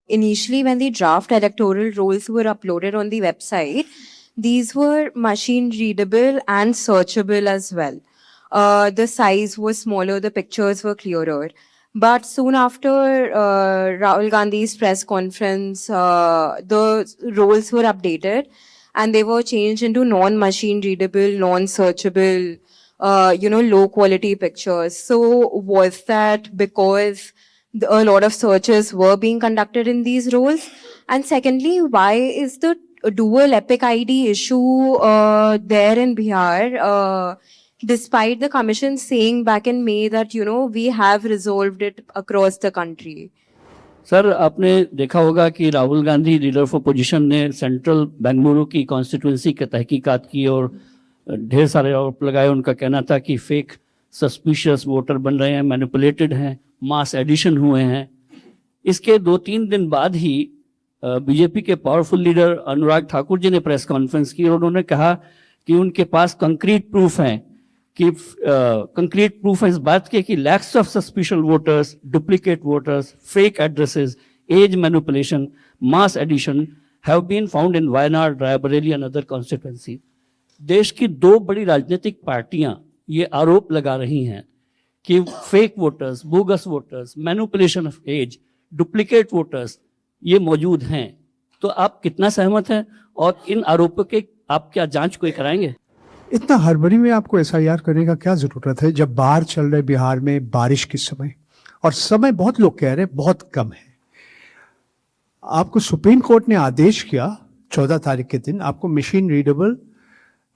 initially when the draft electoral rolls were uploaded on the website, these were machine readable and searchable as well. The size was smaller, the pictures were clearer. But soon after Rahul Gandhi's press conference, the roles were updated and they were changed into non-machine readable, non-searchable, low quality pictures. So was that because a lot of searches were being conducted in these roles? And secondly, why is the dual Epic ID issue there in Bihar? Despite the commission saying back in May that, we have resolved it across the country. Sir, आपने देखा होगा कि Rahul Gandhi leader of opposition ने central Bengaluru की constituency की तहकीकात की और ढेर सारे आरोप लगाए। उनका कहना था कि फेक सस्पिशियस वोटर बन रहे हैं, मैनिपुलेटेड हैं, मास एडिशन हुए हैं। इसके 2-3 दिन बाद ही बीजेपी के पावरफुल लीडर अनुराग ठाकुर जी ने प्रेस कॉन्फ्रेंस की और उन्होंने कहा कि उनके पास कंक्रीट प्रूफ हैं कि कंक्रीट प्रूफ है इस बात के कि lakhs of suspicious voters, duplicate voters, fake addresses, age manipulation, mass addition have been found in Wayanad, Raebareli and other constituency. देश की 2 बड़ी राजनीतिक पार्टियां ये आरोप लगा रही हैं कि fake voters, bogus voters, manipulation of age, duplicate voters ये मौजूद हैं। तो आप कितना सहमत हैं और इन आरोपों के आप क्या जांच कोई कराएंगे? इतना हड़बड़ी में आपको एसआईआर करने का क्या जरूरत है जब बाहर चल रहे बिहार में बारिश के समय, और समय बहुत लोग कह रहे हैं बहुत कम है। आपको सुप्रीम कोर्ट ने आदेश किया 14 तारीख के दिन, आपको मशीन रीडेबल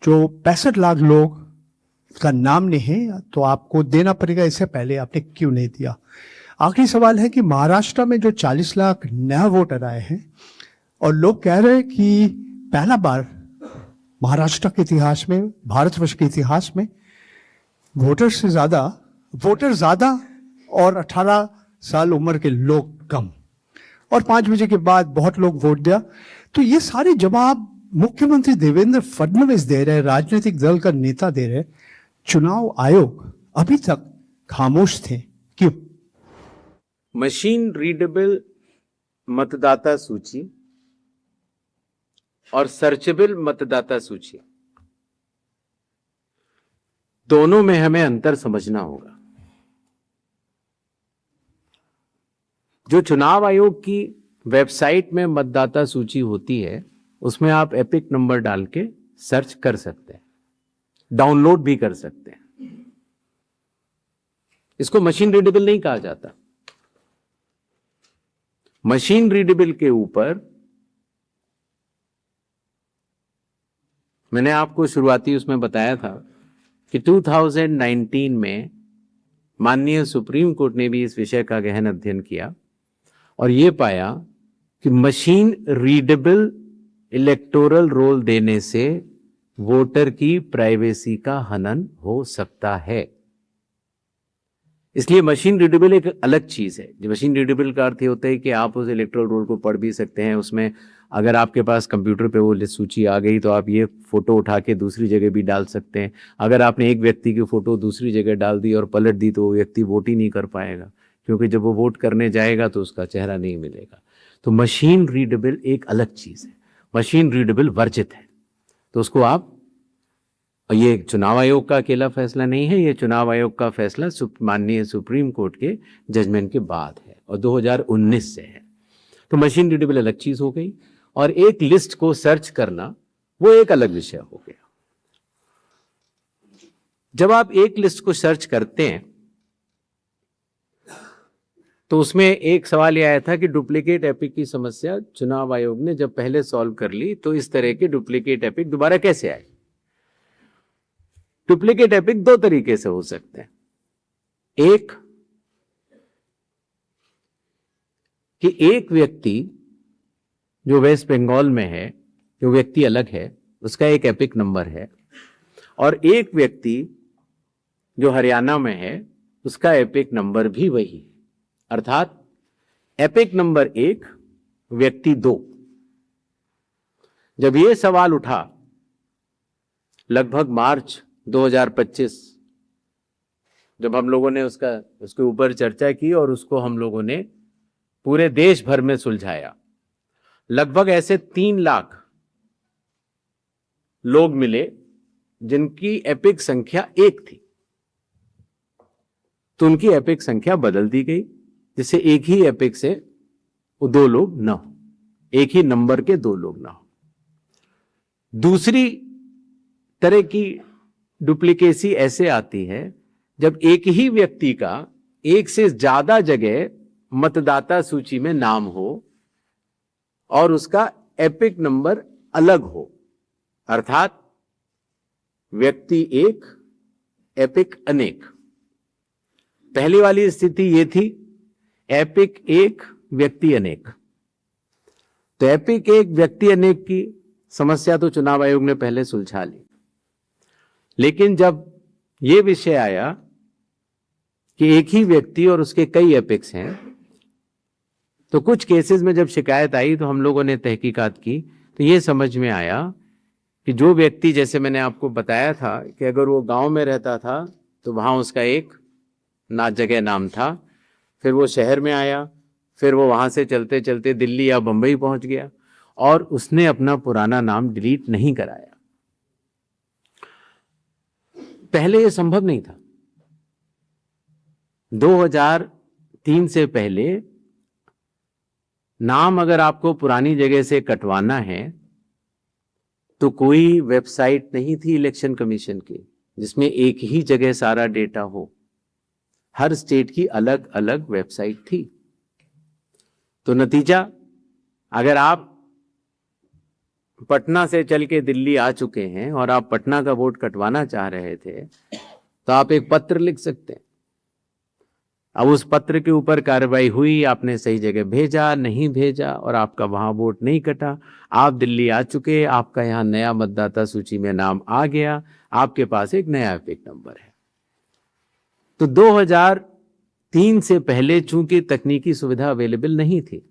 जो 65 लाख लोग का नाम नहीं है तो आपको देना पड़ेगा। इससे पहले आपने क्यों नहीं दिया? आखिरी सवाल है कि महाराष्ट्र में जो 40 लाख नया वोटर आए हैं और लोग कह रहे हैं कि पहला बार महाराष्ट्र के इतिहास में, भारतवर्ष के इतिहास में वोटर ज्यादा और 18 साल उम्र के लोग कम, और 5 बजे के बाद बहुत लोग वोट दिया। तो ये सारे जवाब मुख्यमंत्री देवेंद्र फडणवीस दे रहे, राजनीतिक दल का नेता दे रहे। चुनाव आयोग अभी तक खामोश थे, क्यों? मशीन रीडेबल मतदाता सूची और सर्चेबल मतदाता सूची, दोनों में हमें अंतर समझना होगा। जो चुनाव आयोग की वेबसाइट में मतदाता सूची होती है उसमें आप एपिक नंबर डाल के सर्च कर सकते हैं, डाउनलोड भी कर सकते हैं। इसको मशीन रीडेबल नहीं कहा जाता। मशीन रीडेबल के ऊपर मैंने आपको शुरुआती उसमें बताया था कि 2019 में माननीय सुप्रीम कोर्ट ने भी इस विषय का गहन अध्ययन किया और यह पाया कि मशीन रीडेबल इलेक्टोरल रोल देने से वोटर की प्राइवेसी का हनन हो सकता है। इसलिए मशीन रीडेबल एक अलग चीज है। जो मशीन रीडेबल का अर्थ होता है कि आप उस इलेक्टोरल रोल को पढ़ भी सकते हैं। उसमें अगर आपके पास कंप्यूटर पे वो लिस्ट सूची आ गई तो आप ये फोटो उठा के दूसरी जगह भी डाल सकते हैं। अगर आपने एक व्यक्ति की फोटो दूसरी जगह डाल दी और पलट दी तो वो व्यक्ति वोट ही नहीं कर पाएगा, क्योंकि जब वो वोट करने जाएगा तो उसका चेहरा नहीं मिलेगा। तो मशीन रीडेबल एक अलग चीज है, मशीन रीडेबल वर्जित है। तो उसको आप, ये चुनाव आयोग का अकेला फैसला नहीं है, ये चुनाव आयोग का फैसला माननीय सुप्रीम कोर्ट के जजमेंट के बाद है और 2019 से है। तो मशीन रीडेबल अलग चीज हो गई और एक लिस्ट को सर्च करना वो एक अलग विषय हो गया। जब आप एक लिस्ट को सर्च करते हैं तो उसमें एक सवाल यह आया था कि डुप्लीकेट एपिक की समस्या चुनाव आयोग ने जब पहले सॉल्व कर ली तो इस तरह के डुप्लीकेट एपिक दोबारा कैसे आए। डुप्लीकेट एपिक 2 तरीके से हो सकते हैं। एक कि एक व्यक्ति जो वेस्ट बंगाल में है, जो व्यक्ति अलग है, उसका एक एपिक नंबर है, और एक व्यक्ति जो हरियाणा में है उसका एपिक नंबर भी वही है। अर्थात एपिक नंबर 1 व्यक्ति 2। जब यह सवाल उठा लगभग मार्च 2025, जब हम लोगों ने उसके ऊपर चर्चा की और उसको हम लोगों ने पूरे देश भर में सुलझाया। लगभग ऐसे 3 लाख लोग मिले जिनकी एपिक संख्या 1 थी, तो उनकी एपिक संख्या बदल दी गई, जिससे एक ही एपिक से 2 लोग ना हो, एक ही नंबर के 2 लोग ना हो। दूसरी तरह की डुप्लीकेसी ऐसे आती है जब एक ही व्यक्ति का एक से ज्यादा जगह मतदाता सूची में नाम हो और उसका एपिक नंबर अलग हो, अर्थात व्यक्ति एक, एपिक अनेक। पहली वाली स्थिति यह थी, एपिक एक, व्यक्ति अनेक। तो एपिक एक, व्यक्ति अनेक की समस्या तो चुनाव आयोग ने पहले सुलझा ली, लेकिन जब यह विषय आया कि एक ही व्यक्ति और उसके कई एपिक्स हैं, तो कुछ केसेस में जब शिकायत आई तो हम लोगों ने तहकीकात की, तो यह समझ में आया कि जो व्यक्ति, जैसे मैंने आपको बताया था कि अगर वो गांव में रहता था तो वहां उसका एक जगह नाम था, फिर वो शहर में आया, फिर वो वहां से चलते चलते दिल्ली या बंबई पहुंच गया और उसने अपना पुराना नाम डिलीट नहीं कराया। पहले ये संभव नहीं था। 2003 से पहले नाम अगर आपको पुरानी जगह से कटवाना है तो कोई वेबसाइट नहीं थी इलेक्शन कमीशन की जिसमें एक ही जगह सारा डेटा हो। हर स्टेट की अलग अलग वेबसाइट थी। तो नतीजा, अगर आप पटना से चल के दिल्ली आ चुके हैं और आप पटना का वोट कटवाना चाह रहे थे तो आप एक पत्र लिख सकते हैं। अब उस पत्र के ऊपर कार्रवाई हुई, आपने सही जगह भेजा, नहीं भेजा और आपका वहां वोट नहीं कटा, आप दिल्ली आ चुके, आपका यहां नया मतदाता सूची में नाम आ गया, आपके पास एक नया एपिक नंबर है। तो 2003 से पहले चूंकि तकनीकी सुविधा अवेलेबल नहीं थी,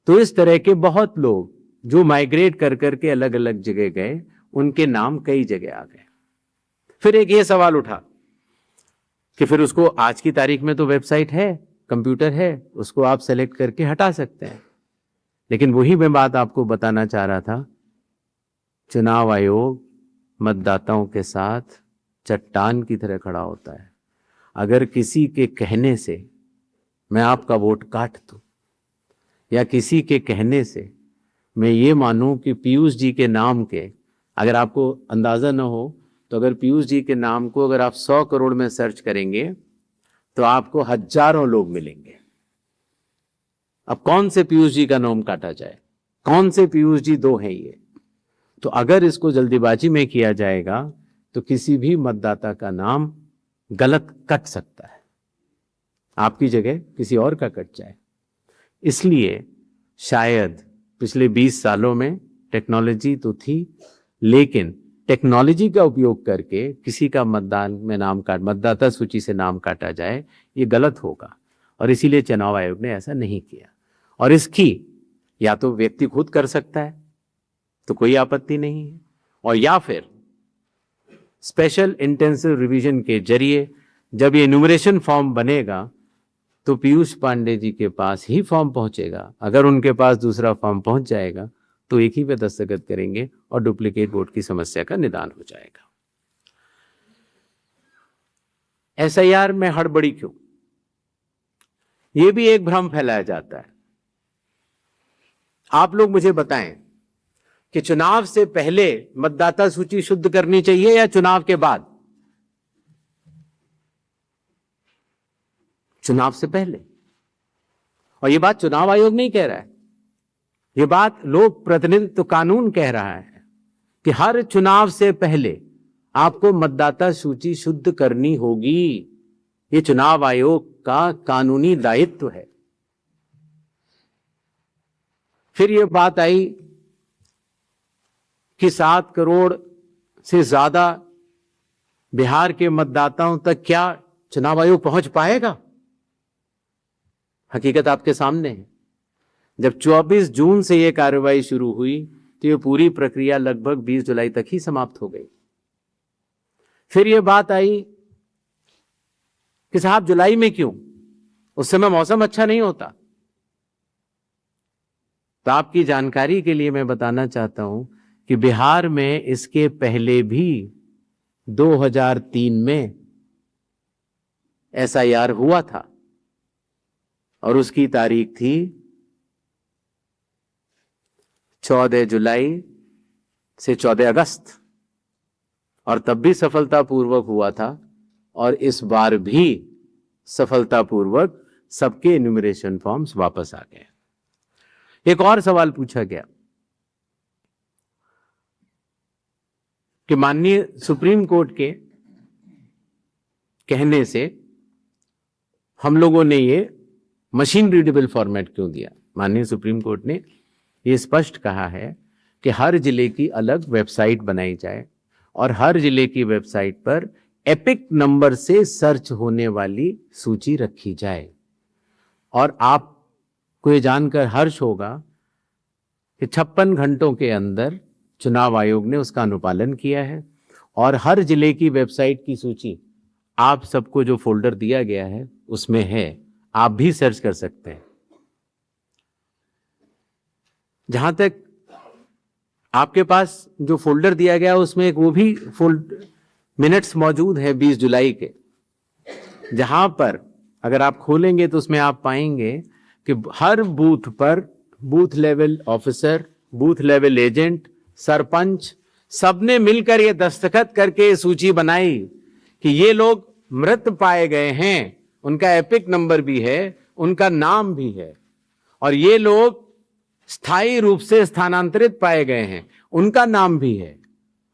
तो इस तरह के बहुत लोग जो माइग्रेट कर करके अलग अलग जगह गए, उनके नाम कई जगह आ गए। फिर एक ये सवाल उठा कि फिर उसको आज की तारीख में तो वेबसाइट है, कंप्यूटर है, उसको आप सेलेक्ट करके हटा सकते हैं। लेकिन वही मैं बात आपको बताना चाह रहा था, चुनाव आयोग मतदाताओं के साथ चट्टान की तरह खड़ा होता है। अगर किसी के कहने से मैं आपका वोट काट दूं या किसी के कहने से मैं ये मानूं कि पीयूष जी के नाम के, अगर आपको अंदाजा न हो तो अगर पीयूष जी के नाम को अगर आप 100 करोड़ में सर्च करेंगे तो आपको हजारों लोग मिलेंगे। अब कौन से पीयूष जी का नाम काटा जाए, कौन से पीयूष जी 2 हैं ये? तो अगर इसको जल्दीबाजी में किया जाएगा तो किसी भी मतदाता का नाम गलत कट सकता है, आपकी जगह किसी और का कट जाए। इसलिए शायद पिछले 20 सालों में टेक्नोलॉजी तो थी, लेकिन टेक्नोलॉजी का उपयोग करके किसी का मतदाता सूची से नाम काटा जाए, ये गलत होगा। और इसीलिए चुनाव आयोग ने ऐसा नहीं किया। और इसकी या तो व्यक्ति खुद कर सकता है तो कोई आपत्ति नहीं है, और या फिर स्पेशल इंटेंसिव रिवीजन के जरिए जब ये एन्यूमरेशन फॉर्म बनेगा तो पीयूष पांडे जी के पास ही फॉर्म पहुंचेगा। अगर उनके पास दूसरा फॉर्म पहुंच जाएगा तो एक ही पे दस्तखत करेंगे और डुप्लीकेट वोट की समस्या का निदान हो जाएगा। एसआईआर में हड़बड़ी क्यों? यह भी एक भ्रम फैलाया जाता है। आप लोग मुझे बताएं कि चुनाव से पहले मतदाता सूची शुद्ध करनी चाहिए या चुनाव के बाद? चुनाव से पहले। और यह बात चुनाव आयोग नहीं कह रहा है, यह बात लोक प्रतिनिधित्व कानून कह रहा है कि हर चुनाव से पहले आपको मतदाता सूची शुद्ध करनी होगी। यह चुनाव आयोग का कानूनी दायित्व है। फिर यह बात आई कि 7 करोड़ से ज्यादा बिहार के मतदाताओं तक क्या चुनाव आयोग पहुंच पाएगा? हकीकत आपके सामने है। जब 24 जून से यह कार्रवाई शुरू हुई तो यह पूरी प्रक्रिया लगभग 20 जुलाई तक ही समाप्त हो गई। फिर यह बात आई कि साहब जुलाई में क्यों? उस समय मौसम अच्छा नहीं होता। तो आपकी जानकारी के लिए मैं बताना चाहता हूं कि बिहार में इसके पहले भी 2003 में SIR हुआ था और उसकी तारीख थी 14 जुलाई से 14 अगस्त, और तब भी सफलतापूर्वक हुआ था और इस बार भी सफलतापूर्वक सबके इन्यूमरेशन फॉर्म्स वापस आ गए। एक और सवाल पूछा गया कि माननीय सुप्रीम कोर्ट के कहने से हम लोगों ने ये मशीन रीडेबल फॉर्मेट क्यों दिया। माननीय सुप्रीम कोर्ट ने ये स्पष्ट कहा है कि हर जिले की अलग वेबसाइट बनाई जाए और हर जिले की वेबसाइट पर एपिक नंबर से सर्च होने वाली सूची रखी जाए। और आपको ये जानकर हर्ष होगा कि 56 घंटों के अंदर चुनाव आयोग ने उसका अनुपालन किया है और हर जिले की वेबसाइट की सूची आप सबको जो फोल्डर दिया गया है उसमें है, आप भी सर्च कर सकते हैं। जहां तक आपके पास जो फोल्डर दिया गया उसमें एक वो भी मिनट्स मौजूद है 20 जुलाई के, जहां पर अगर आप खोलेंगे तो उसमें आप पाएंगे कि हर बूथ पर booth level officer, booth level agent, sarpanch सबने मिलकर ये दस्तखत करके सूची बनाई कि ये लोग मृत पाए गए हैं, उनका एपिक नंबर भी है, उनका नाम भी है, और ये लोग स्थायी रूप से स्थानांतरित पाए गए हैं, उनका नाम भी है,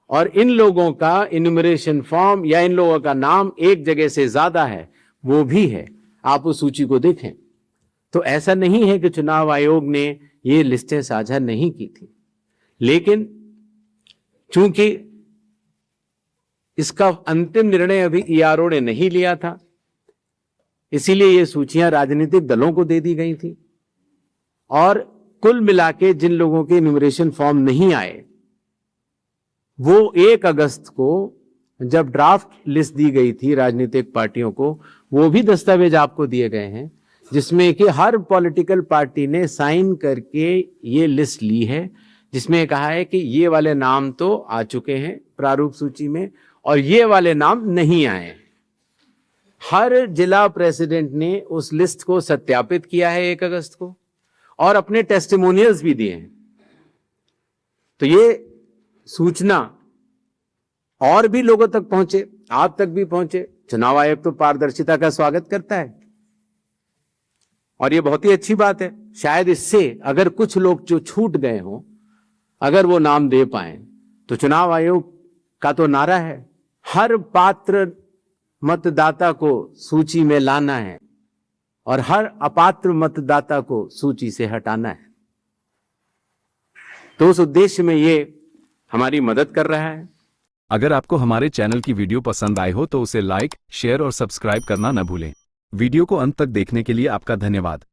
और इन लोगों का इन्यूमरेशन फॉर्म या इन लोगों का नाम एक जगह से ज्यादा है वो भी है। आप उस सूची को देखें तो ऐसा नहीं है कि चुनाव आयोग ने ये लिस्टें साझा नहीं की थी, लेकिन चूंकि इसका अंतिम निर्णय अभी ERO ने नहीं लिया था, इसीलिए ये सूचियां राजनीतिक दलों को दे दी गई थी। और कुल मिला के जिन लोगों के इन्यूमरेशन फॉर्म नहीं आए वो 1 अगस्त को जब ड्राफ्ट लिस्ट दी गई थी राजनीतिक पार्टियों को, वो भी दस्तावेज आपको दिए गए हैं जिसमें कि हर पॉलिटिकल पार्टी ने साइन करके ये लिस्ट ली है, जिसमें कहा है कि ये वाले नाम तो आ चुके हैं प्रारूप सूची में और ये वाले नाम नहीं आए। हर जिला प्रेसिडेंट ने उस लिस्ट को सत्यापित किया है 1 अगस्त को और अपने टेस्टिमोनियल्स भी दिए हैं। तो ये सूचना और भी लोगों तक पहुंचे, आप तक भी पहुंचे। चुनाव आयोग तो पारदर्शिता का स्वागत करता है और ये बहुत ही अच्छी बात है। शायद इससे अगर कुछ लोग जो छूट गए हों, अगर वो नाम दे पाए, तो चुनाव आयोग का तो नारा है हर पात्र मतदाता को सूची में लाना है और हर अपात्र मतदाता को सूची से हटाना है। तो उस उद्देश्य में ये हमारी मदद कर रहा है। अगर आपको हमारे चैनल की वीडियो पसंद आई हो तो उसे लाइक, शेयर और सब्सक्राइब करना न भूलें। वीडियो को अंत तक देखने के लिए आपका धन्यवाद।